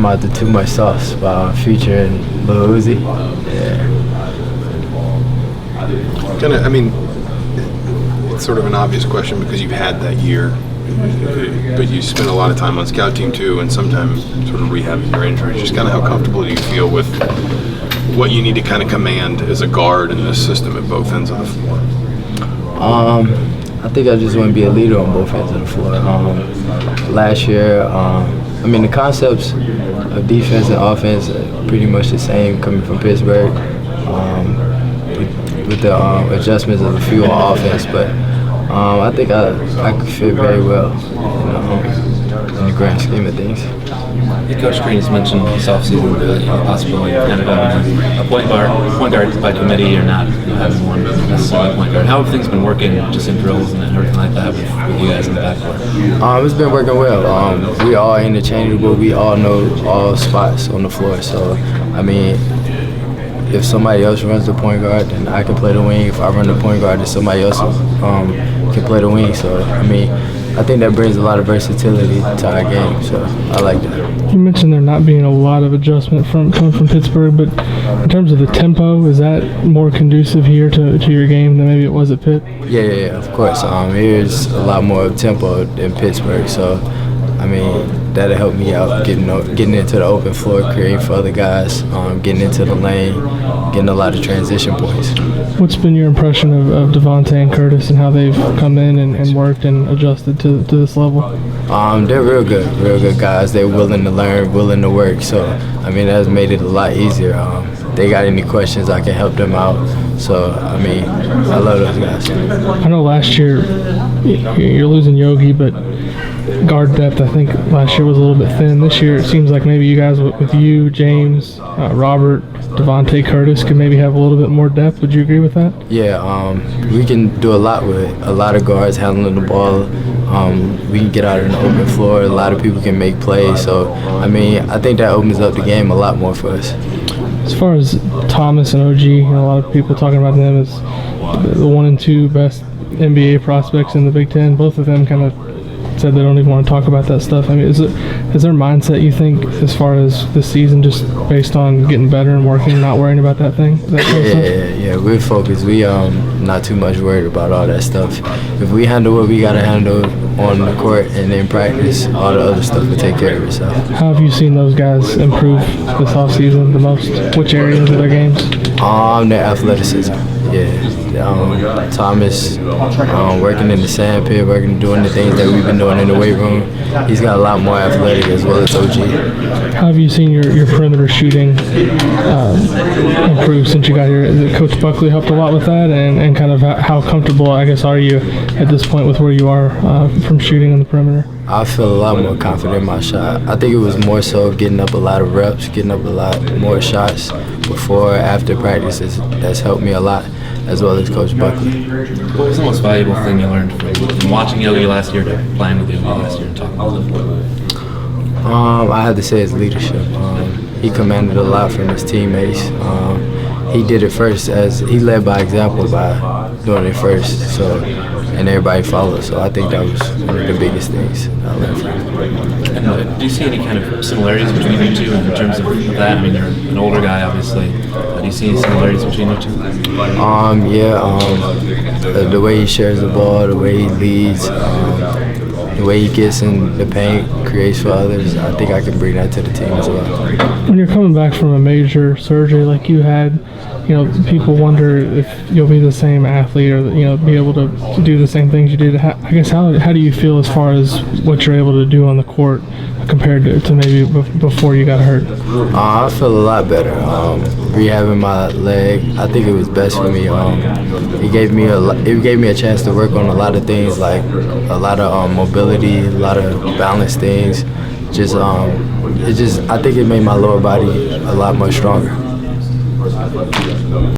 talking about the Too Much Sauce by Future and Lil Uzi. Yeah. I mean, it's sort of an obvious question because you've had that year, but you spent a lot of time on scout team too, and sometimes sort of rehabbing your injuries. Just kind of how comfortable do you feel with what you need to kind of command as a guard in this system at both ends of the floor? I think I just want to be a leader on both ends of the floor. Last year, I mean, the concepts of defense and offense are pretty much the same coming from Pittsburgh. With the adjustments of a few on offense, but I think I could fit very well in the grand scheme of things. Coach Green has mentioned this offseason the possibility of kind of a point guard by committee or not having one necessarily point guard. How have things been working just in drills and everything like that with you guys in the backcourt? It's been working well. We all interchangeable. We all know all spots on the floor. So, I mean, if somebody else runs the point guard, then I can play the wing. If I run the point guard, then somebody else can play the wing. So, I mean, I think that brings a lot of versatility to our game. So, I like that. You mentioned there not being a lot of adjustment coming from Pittsburgh, but in terms of the tempo, is that more conducive here to your game than maybe it was at Pitt? Yeah, of course. Here's a lot more tempo than Pittsburgh. So, I mean, that'll help me out getting into the open floor, creating for other guys, getting into the lane, getting a lot of transition points. What's been your impression of Devontae and Curtis and how they've come in and worked and adjusted to this level? They're real good guys. They're willing to learn, willing to work. So, I mean, that's made it a lot easier. They got any questions, I can help them out. So, I mean, I love those guys. I know last year you're losing Yogi, but guard depth, I think, last year was a little bit thin. This year it seems like maybe you guys with you, James, Robert, Devontae, Curtis could maybe have a little bit more depth. Would you agree with that? Yeah, we can do a lot with a lot of guards handling the ball. We can get out on the open floor. A lot of people can make plays. So, I mean, I think that opens up the game a lot more for us. As far as Thomas and OG, a lot of people talking about them as the 1 and 2 best NBA prospects in the Big Ten. Both of them kind of said they don't even want to talk about that stuff. I mean, is there mindset, you think, as far as this season, just based on getting better and working, not worrying about that thing? Yeah, we're focused. We not too much worried about all that stuff. If we handle what we gotta handle on the court and in practice, all the other stuff will take care of itself. How have you seen those guys improve this offseason the most? Which areas of their games? Their athleticism. Yeah, Thomas working in the sand pit, doing the things that we've been doing in the weight room. He's got a lot more athletic as well as OG. How have you seen your perimeter shooting improve since you got here? Coach Buckley helped a lot with that, and kind of how comfortable, I guess, are you at this point with where you are from shooting on the perimeter? I feel a lot more confident in my shot. I think it was more so getting up a lot of reps, getting up a lot more shots before, after practices. That's helped me a lot, as well as Coach Buckley. What was the most valuable thing you learned from watching Yogi last year to playing with Yogi last year and talking with him? I have to say his leadership. He commanded a lot from his teammates. He did it first, as he led by example by doing it first. So, and everybody followed. So I think that was one of the biggest things I learned from him. And do you see any kind of similarities between you two in terms of that? I mean, you're an older guy, obviously. Do you see any similarities between you two? The way he shares the ball, the way he leads, the way he gets in the paint, creates for others. I think I can bring that to the team as well. When you're coming back from a major surgery like you had, people wonder if you'll be the same athlete or, be able to do the same things you did. I guess how do you feel as far as what you're able to do on the court compared to maybe before you got hurt? I feel a lot better. Rehabbing my leg, I think it was best for me. It gave me a chance to work on a lot of things, like a lot of mobility, a lot of balance things. I think it made my lower body a lot more stronger.